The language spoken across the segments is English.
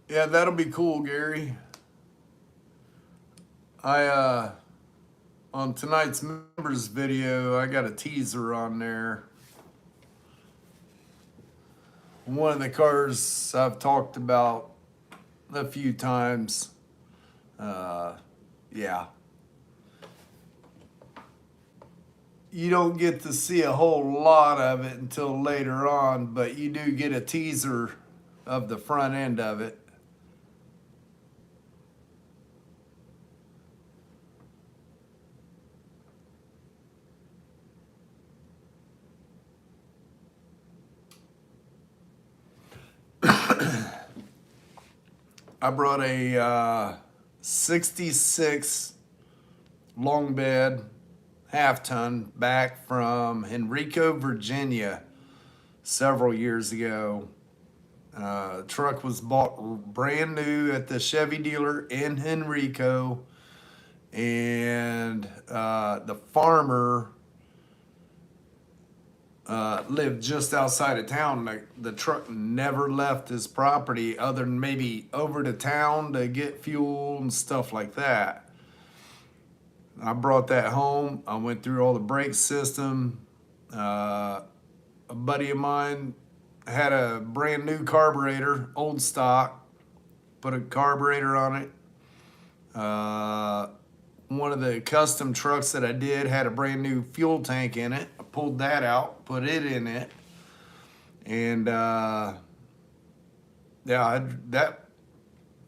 Yeah, that'll be cool, Gary. I on tonight's members video, I got a teaser on there. One of the cars I've talked about a few times. Uh, yeah, you don't get to see a whole lot of it until later on, but you do get a teaser of the front end of it. I brought a 66 long bed half ton back from Henrico, Virginia several years ago. Truck was bought brand new at the Chevy dealer in Henrico, and the farmer lived just outside of town. The truck never left his property other than maybe over to town to get fuel and stuff like that. I brought that home. I went through all the brake system. A buddy of mine had a brand new carburetor, old stock, put a carburetor on it. One of the custom trucks that I did had a brand new fuel tank in it. I pulled that out, put it in it, and yeah,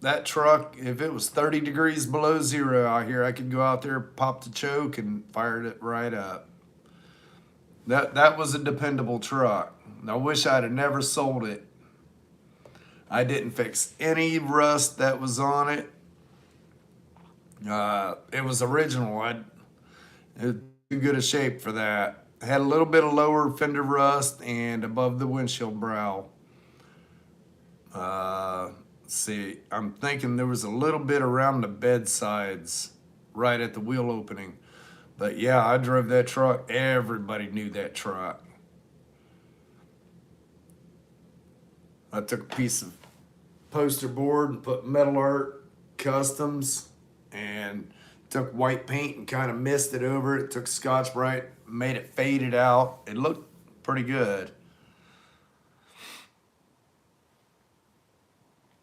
that truck, if it was 30 degrees below zero out here, I could go out there, pop the choke, and fired it right up. That was a dependable truck. I wish I'd have never sold it. I didn't fix any rust that was on it. It was original. It was too good a shape for that. Had a little bit of lower fender rust and above the windshield brow. Let's see, I'm thinking there was a little bit around the bed sides, right at the wheel opening. But yeah, I drove that truck. Everybody knew that truck. I took a piece of poster board and put Metal Art Customs and took white paint and kind of mist it over it. Took Scotch Brite, made it faded out. It looked pretty good.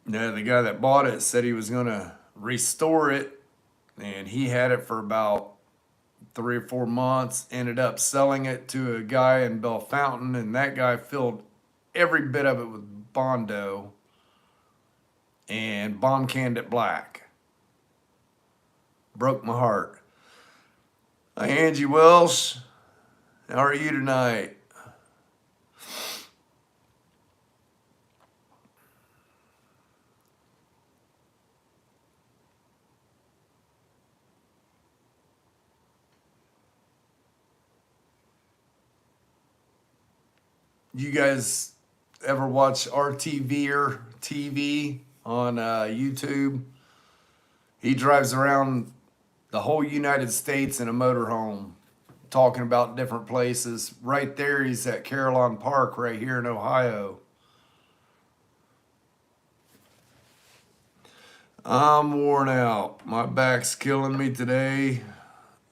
Yeah, the guy that bought it said he was gonna restore it, and he had it for about 3 or 4 months. Ended up selling it to a guy in Bellefontaine, and that guy filled every bit of it with Bondo and bomb canned it black. Broke my heart. Hi, Angie Welsh. How are you tonight? You guys ever watch RTV or TV on YouTube? He drives around the whole United States in a motorhome talking about different places. Right there, he's at Carillon Park right here in Ohio. I'm worn out. My back's killing me today,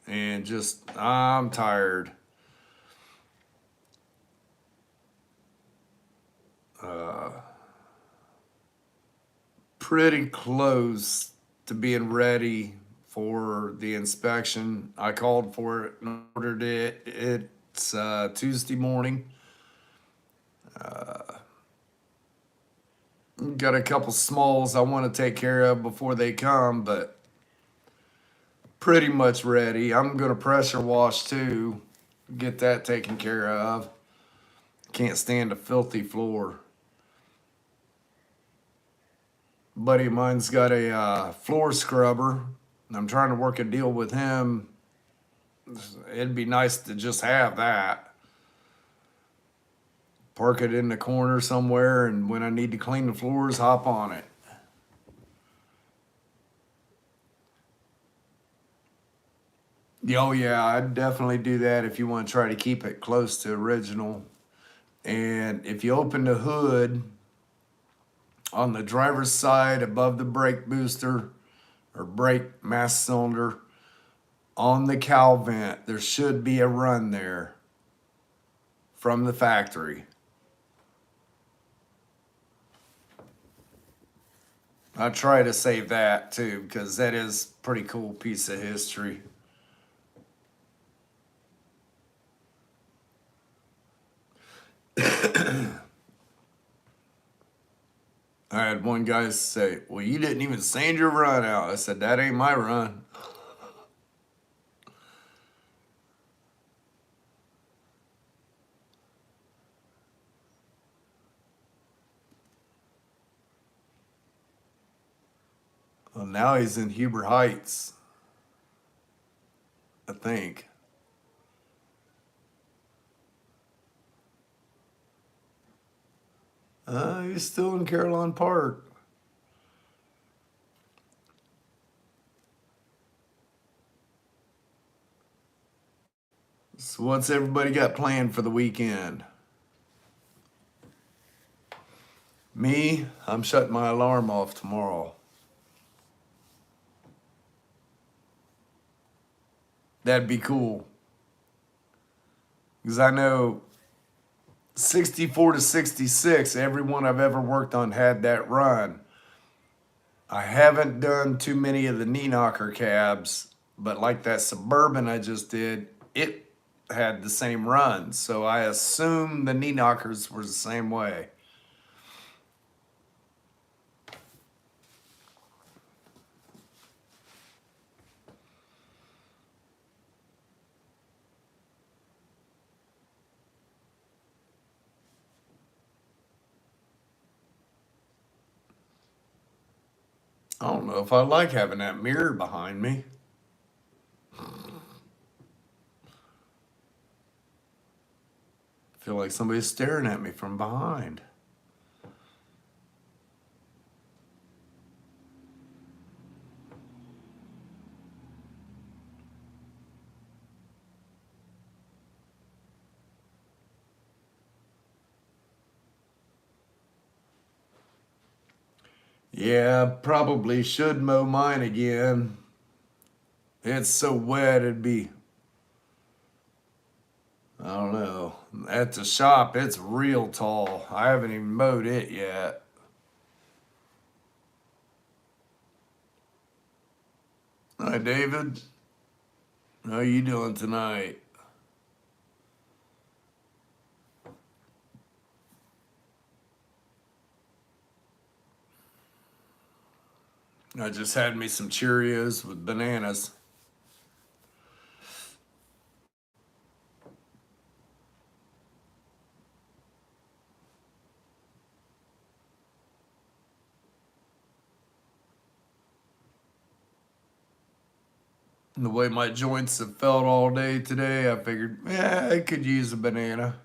and just, I'm tired. Pretty close to being ready for the inspection. I called for it and ordered it. It's Tuesday morning. Got a couple smalls I want to take care of before they come, but pretty much ready. I'm going to pressure wash too, get that taken care of. Can't stand a filthy floor. A buddy of mine's got a floor scrubber, and I'm trying to work a deal with him. It'd be nice to just have that. Park it in the corner somewhere, and when I need to clean the floors, hop on it. Oh yeah, I'd definitely do that if you want to try to keep it close to original. And if you open the hood On the driver's side, above the brake booster or brake mass cylinder, on the cowl vent, there should be a run there from the factory. I try to save that too, because that is a pretty cool piece of history. I had one guy say, "Well, you didn't even sand your run out." I said, "That ain't my run." Well, now he's in Huber Heights, I think. He's still in Caroline Park. So what's everybody got planned for the weekend? Me, I'm shutting my alarm off tomorrow. That'd be cool. Because I know 64 to 66, everyone I've ever worked on had that run. I haven't done too many of the knee knocker cabs, but like that Suburban I just did, it had the same run. So I assume the knee knockers were the same way. I don't know if I like having that mirror behind me. I feel like somebody's staring at me from behind. Yeah, probably should mow mine again. It's so wet, it'd be, I don't know. At the shop, it's real tall. I haven't even mowed it yet. Hi, David. How you doing tonight? I just had me some Cheerios with bananas. And the way my joints have felt all day today, I figured, yeah, I could use a banana.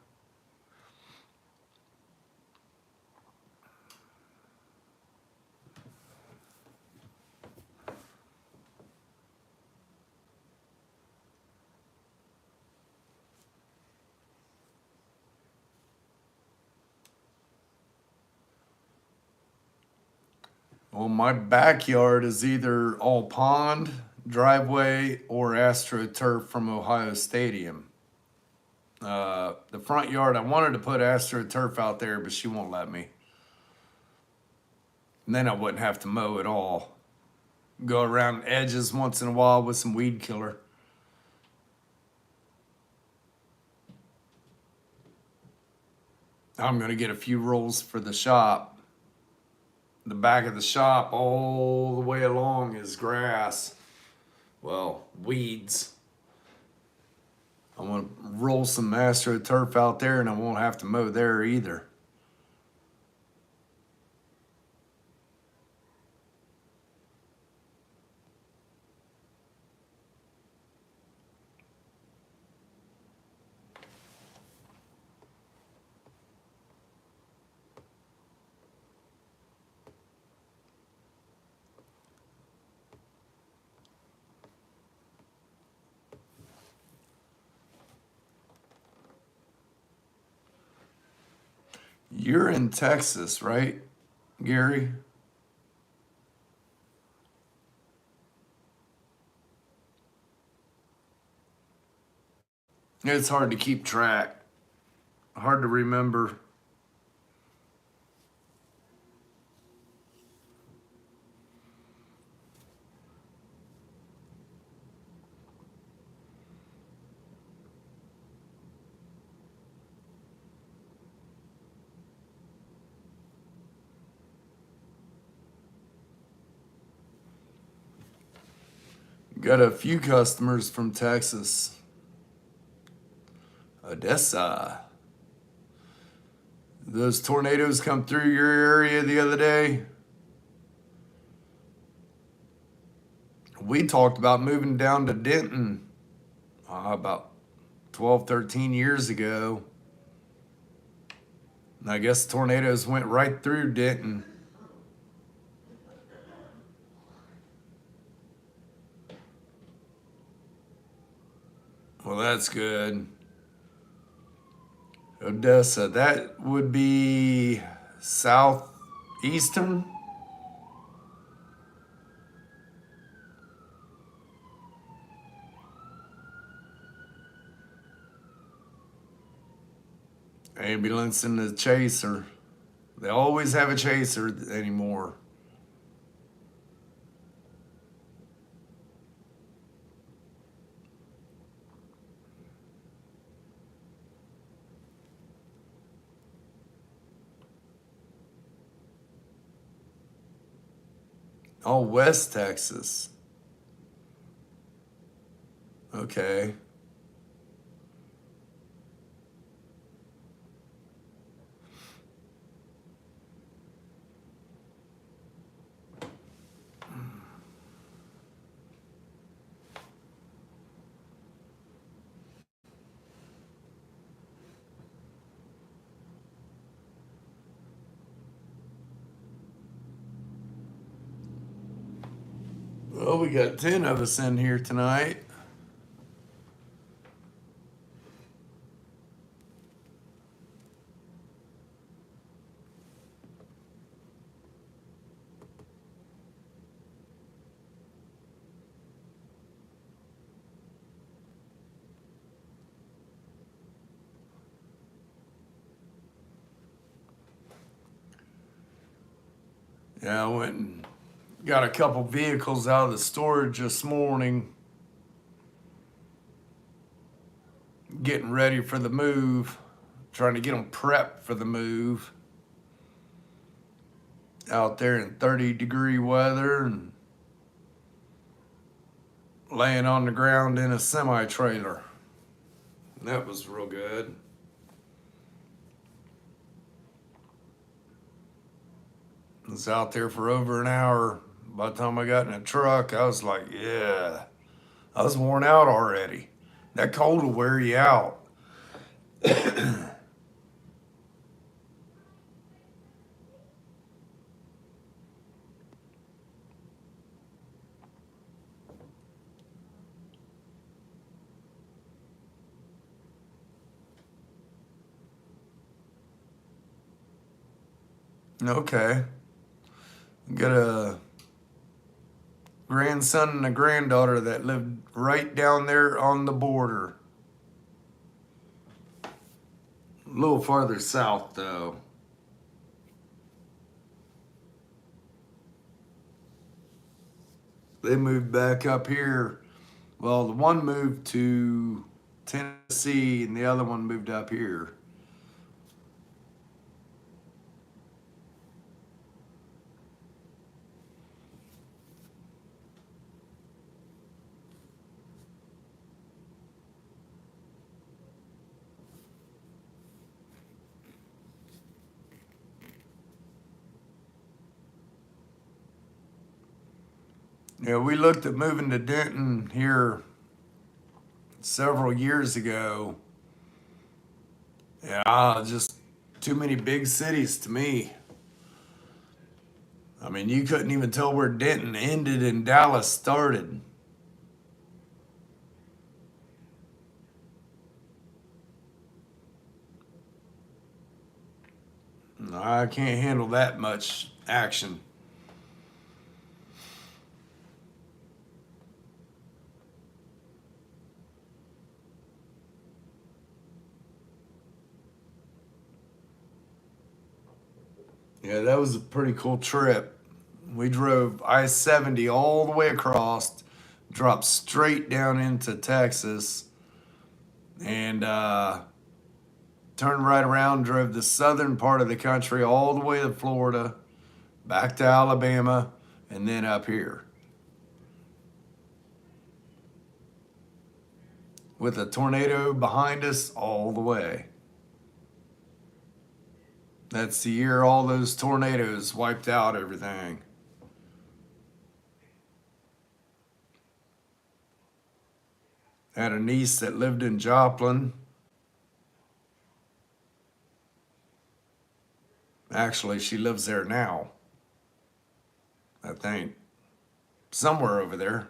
Well, my backyard is either all pond, driveway, or AstroTurf from Ohio Stadium. The front yard, I wanted to put AstroTurf out there, but she won't let me. And then I wouldn't have to mow at all. Go around edges once in a while with some weed killer. I'm going to get a few rolls for the shop. The back of the shop, all the way along, is grass. Well, weeds. I'm going to roll some AstroTurf out there, and I won't have to mow there either. You're in Texas, right, Gary? It's hard to keep track. Hard to remember. Got a few customers from Texas. Odessa. Those tornadoes come through your area the other day. We talked about moving down to Denton about 12, 13 years ago. And I guess tornadoes went right through Denton. Well, that's good. Odessa, that would be southeastern. Ambulance and the chaser. They always have a chaser anymore. Oh, West Texas. Okay. Well, we got 10 of us in here tonight. Yeah, I went and got a couple vehicles out of the storage this morning, getting ready for the move, trying to get them prepped for the move. Out there in 30-degree weather and laying on the ground in a semi-trailer. That was real good. I was out there for over an hour. By the time I got in the truck, I was like, yeah. I was worn out already. That cold will wear you out. Okay. Got a grandson and a granddaughter that lived right down there on the border. A little farther south, though. They moved back up here. Well, the one moved to Tennessee and the other one moved up here. Yeah, we looked at moving to Denton here several years ago. Yeah, just too many big cities to me. I mean, you couldn't even tell where Denton ended and Dallas started. I can't handle that much action. Yeah, that was a pretty cool trip. We drove I-70 all the way across, dropped straight down into Texas, and turned right around, drove the southern part of the country all the way to Florida, back to Alabama, and then up here. With a tornado behind us all the way. That's the year all those tornadoes wiped out everything. Had a niece that lived in Joplin. Actually, she lives there now, I think. Somewhere over there.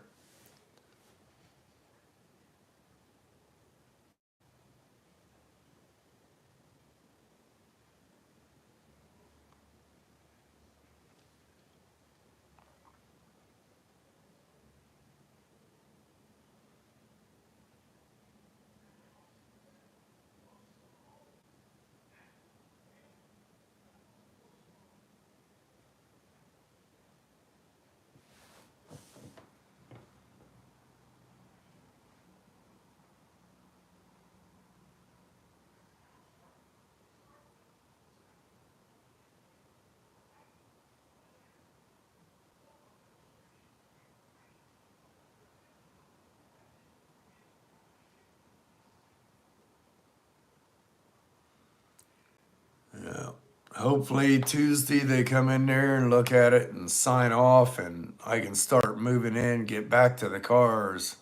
Yeah. Hopefully Tuesday they come in there and look at it and sign off, and I can start moving in, get back to the cars.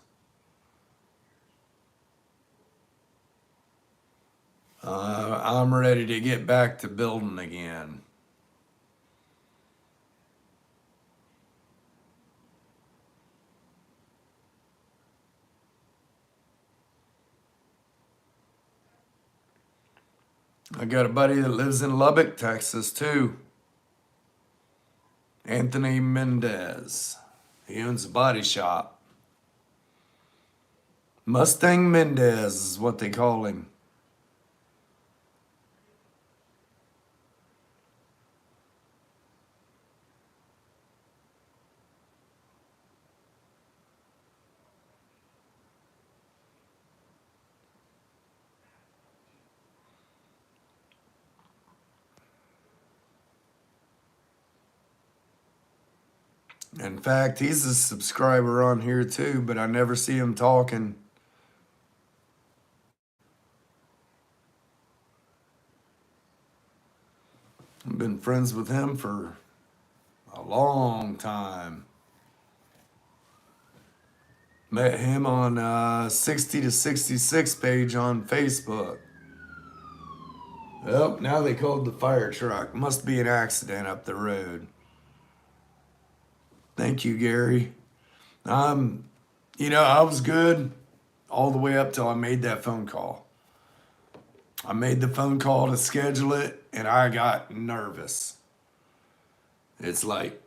I'm ready to get back to building again. I got a buddy that lives in Lubbock, Texas too. Anthony Mendez. He owns a body shop. Mustang Mendez is what they call him. In fact, he's a subscriber on here too, but I never see him talking. I've been friends with him for a long time. Met him on 60 to 66 page on Facebook. Oh, now they called the fire truck. Must be an accident up the road. Thank you, Gary. I was good all the way up till I made that phone call. I made the phone call to schedule it, and I got nervous. It's like,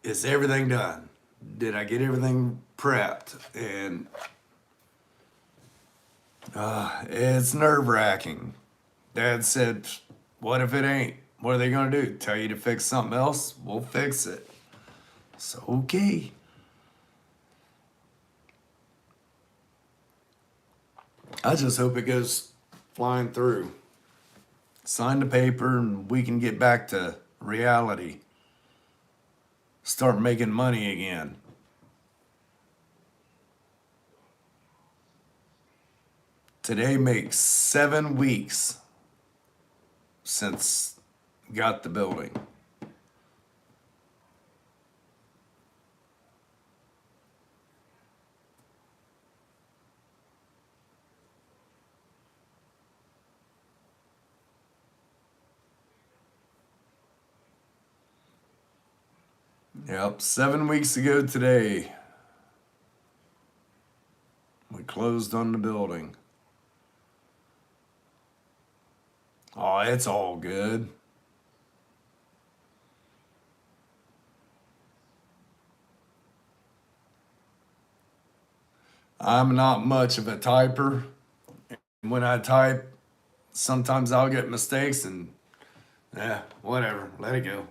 is everything done? Did I get everything prepped? And it's nerve-wracking. Dad said, what if it ain't? What are they gonna do? Tell you to fix something else? We'll fix it. So, okay. I just hope it goes flying through. Sign the paper and we can get back to reality. Start making money again. Today makes 7 weeks since got the building. Yep, 7 weeks ago today, we closed on the building. Oh, it's all good. I'm not much of a typer. When I type, sometimes I'll get mistakes and whatever, let it go.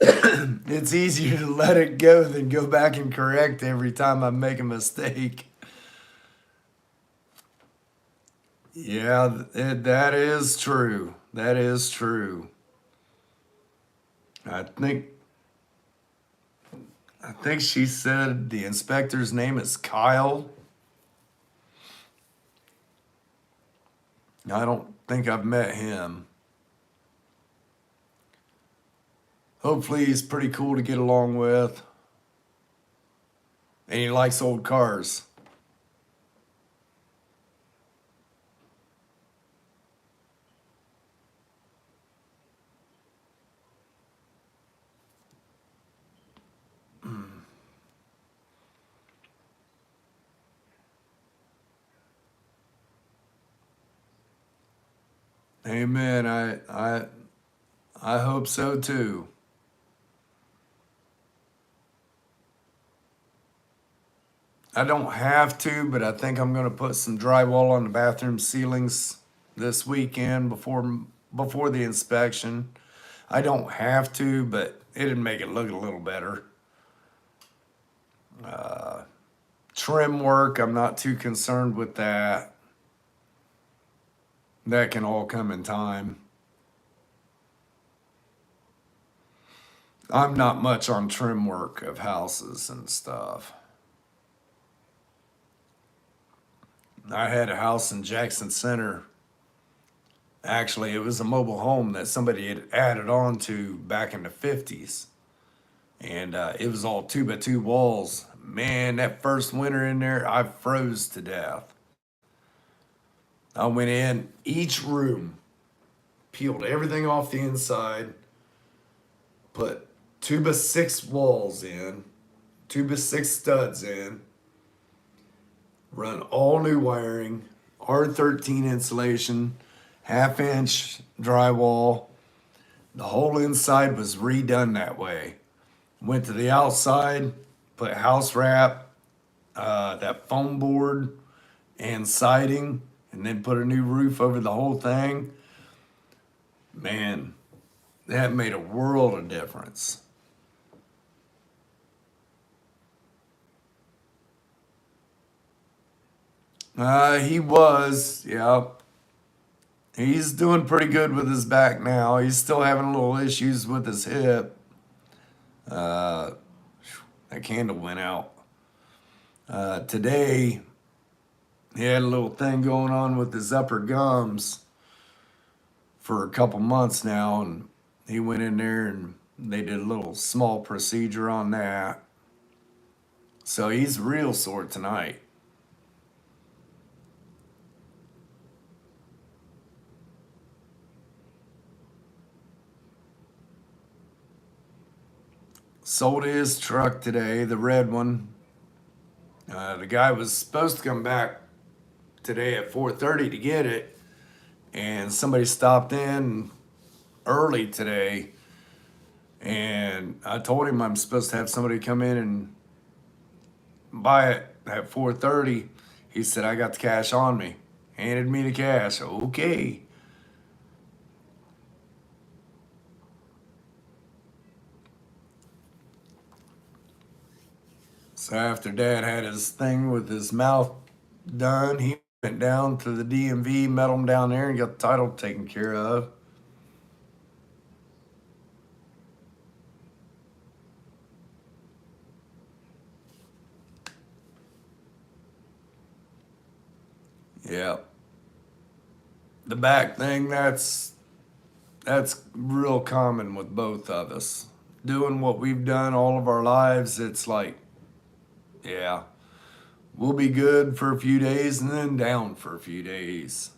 It's easier to let it go than go back and correct every time I make a mistake. Yeah, that is true. That is true. I think I think she said the inspector's name is Kyle. I don't think I've met him. Hopefully he's pretty cool to get along with. And he likes old cars. Amen. I hope so too. I don't have to, but I think I'm gonna put some drywall on the bathroom ceilings this weekend before the inspection. I don't have to, but it'd make it look a little better. Trim work, I'm not too concerned with that. That can all come in time. I'm not much on trim work of houses and stuff. I had a house in Jackson Center. Actually, it was a mobile home that somebody had added on to back in the 50s. And it was all 2 by 2 walls. Man, that first winter in there, I froze to death. I went in each room, peeled everything off the inside, put 2 by 6 walls in, 2 by 6 studs in, run all new wiring, R13 insulation, 1/2 inch drywall. The whole inside was redone that way. Went to the outside, put house wrap, that foam board, and siding, and then put a new roof over the whole thing. Man, that made a world of difference. He was, yeah. He's doing pretty good with his back now. He's still having a little issues with his hip. Uh, that candle went out. Today, he had a little thing going on with his upper gums for a couple months now, and he went in there and they did a little small procedure on that. So he's real sore tonight. Sold his truck today, the red one. The guy was supposed to come back today at 4:30 to get it, and somebody stopped in early today, and I told him I'm supposed to have somebody come in and buy it at 4:30. He said I got the cash on me. Handed me the cash. Okay. So after Dad had his thing with his mouth done, he went down to the DMV, met him down there, and got the title taken care of. Yeah. The back thing, that's real common with both of us. Doing what we've done all of our lives, it's like, yeah, we'll be good for a few days and then down for a few days.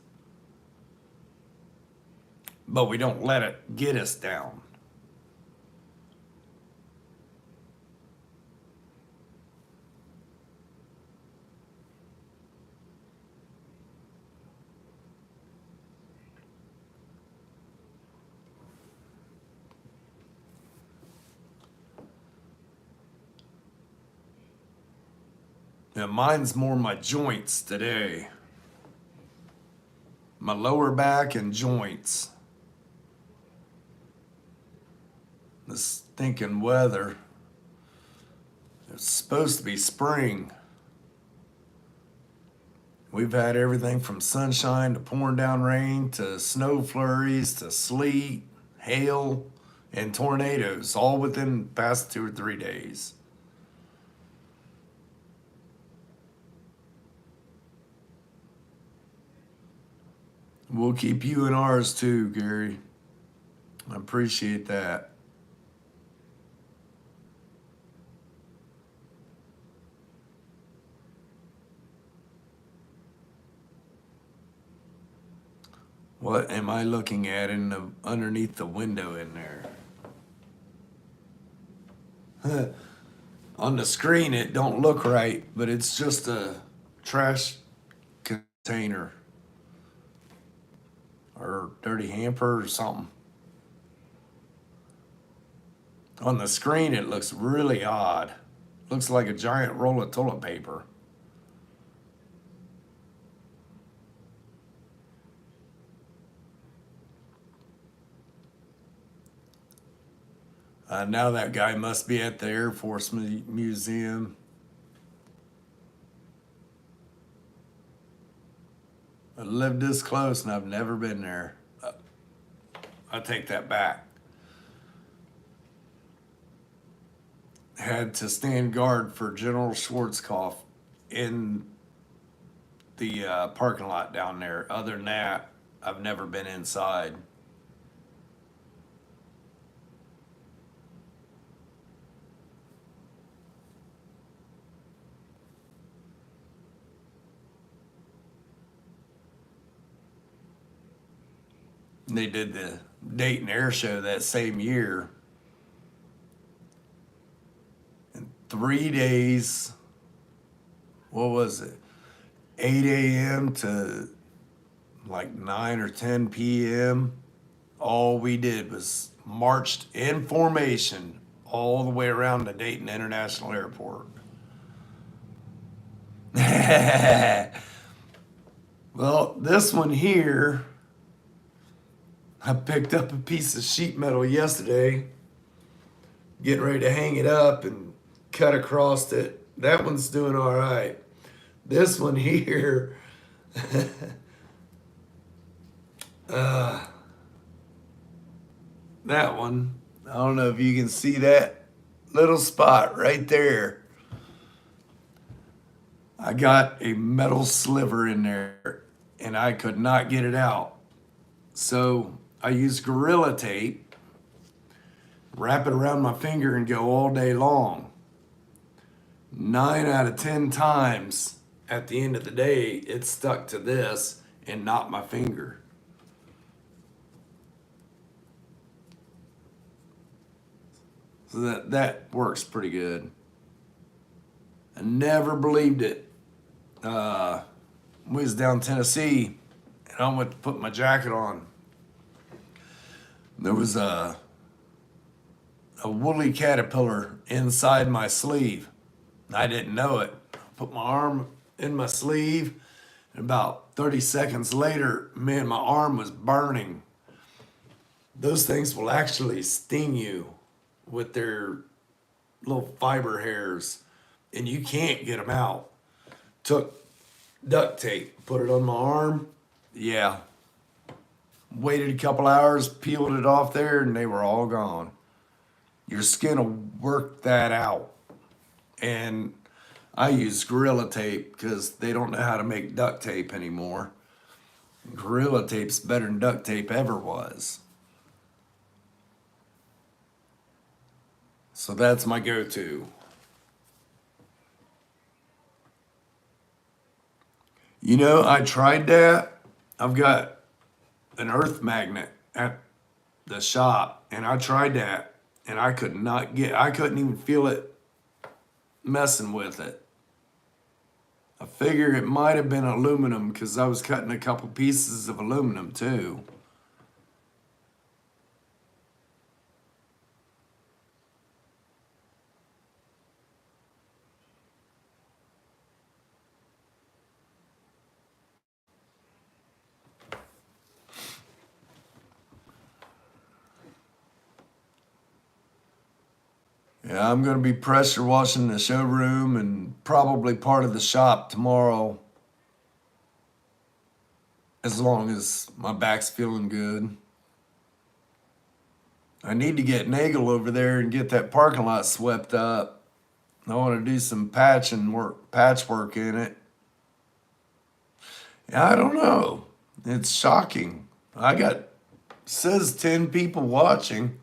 But we don't let it get us down. Now mine's more my joints today. My lower back and joints. This stinking weather. It's supposed to be spring. We've had everything from sunshine to pouring down rain to snow flurries to sleet, hail, and tornadoes, all within the past 2 or 3 days. We'll keep you in ours too, Gary. I appreciate that. What am I looking at underneath the window in there? On the screen, it don't look right, but it's just a trash container or dirty hamper or something. On the screen, it looks really odd. Looks like a giant roll of toilet paper. Now that guy must be at the Air Force Museum. I live this close and I've never been there. I take that back. Had to stand guard for General Schwarzkopf in the parking lot down there. Other than that, I've never been inside. They did the Dayton Air Show that same year. In 3 days, what was it? 8 a.m. to like 9 or 10 p.m. All we did was marched in formation all the way around the Dayton International Airport. Well, this one here, I picked up a piece of sheet metal yesterday, getting ready to hang it up and cut across it. That one's doing all right. This one here, that one, I don't know if you can see that little spot right there. I got a metal sliver in there and I could not get it out. So I use Gorilla Tape, wrap it around my finger and go all day long. 9 out of 10 times at the end of the day, it stuck to this and not my finger. So that works pretty good. I never believed it. We was down Tennessee and I went to put my jacket on. There was a woolly caterpillar inside my sleeve. I didn't know it. Put my arm in my sleeve, and about 30 seconds later, man, my arm was burning. Those things will actually sting you with their little fiber hairs, and you can't get them out. Took duct tape, put it on my arm. Yeah. Waited a couple hours, peeled it off there, and they were all gone. Your skin will work that out. And I use Gorilla Tape because they don't know how to make duct tape anymore. Gorilla Tape's better than duct tape ever was. So that's my go-to. You know, I tried that. I've got an earth magnet at the shop and I tried that and I couldn't even feel it messing with it. I figure it might have been aluminum because I was cutting a couple pieces of aluminum too. Yeah, I'm going to be pressure washing the showroom and probably part of the shop tomorrow, as long as my back's feeling good. I need to get Nagel over there and get that parking lot swept up. I want to do some patchwork in it. I don't know. It's shocking. Says 10 people watching.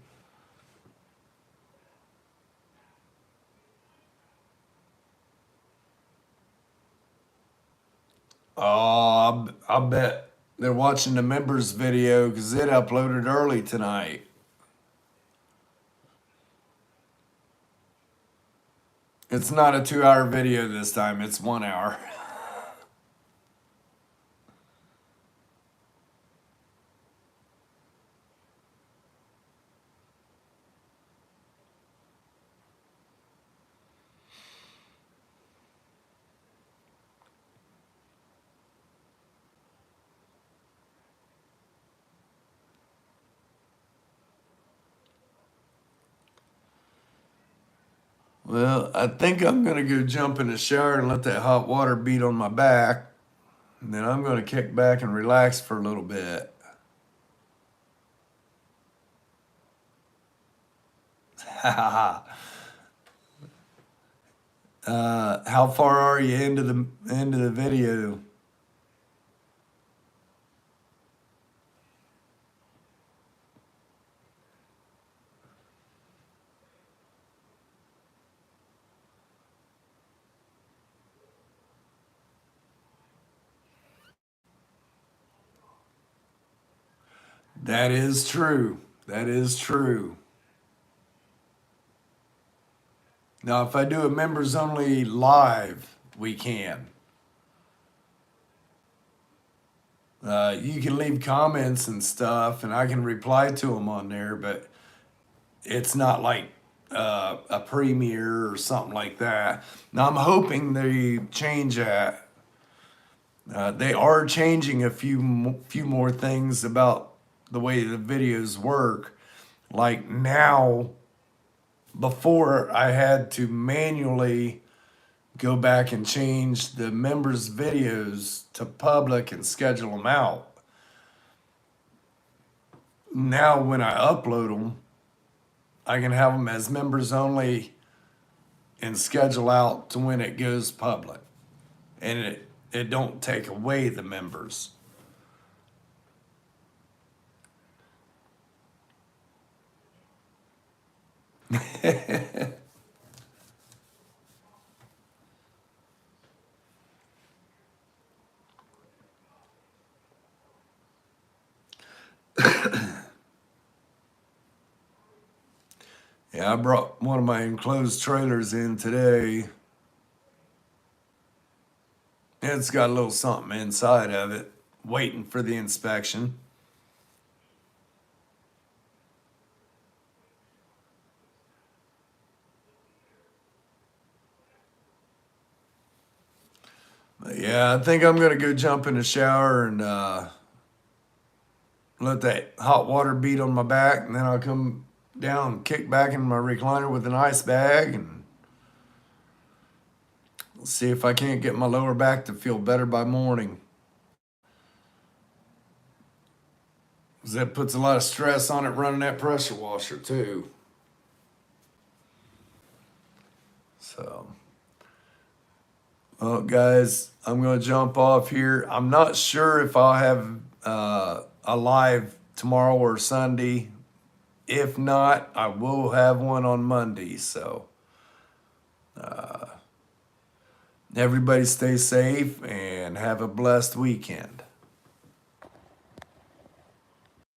Oh, I bet they're watching the members video because it uploaded early tonight. It's not a 2-hour video this time, it's 1 hour. Well, I think I'm gonna go jump in the shower and let that hot water beat on my back. And then I'm gonna kick back and relax for a little bit. How far are you into the video? That is true. That is true. Now, if I do a members only live, we can. You can leave comments and stuff, and I can reply to them on there, but it's not like a premiere or something like that. Now, I'm hoping they change that. They are changing a few more things about the way the videos work. Like now, before I had to manually go back and change the members' videos to public and schedule them out. Now, when I upload them, I can have them as members only and schedule out to when it goes public. And it don't take away the members. Yeah, I brought one of my enclosed trailers in today. It's got a little something inside of it, waiting for the inspection. But yeah, I think I'm gonna go jump in the shower and let that hot water beat on my back, and then I'll come down and kick back in my recliner with an ice bag and see if I can't get my lower back to feel better by morning. 'Cause that puts a lot of stress on it running that pressure washer too. So, well, guys, I'm going to jump off here. I'm not sure if I'll have a live tomorrow or Sunday. If not, I will have one on Monday. So, everybody stay safe and have a blessed weekend.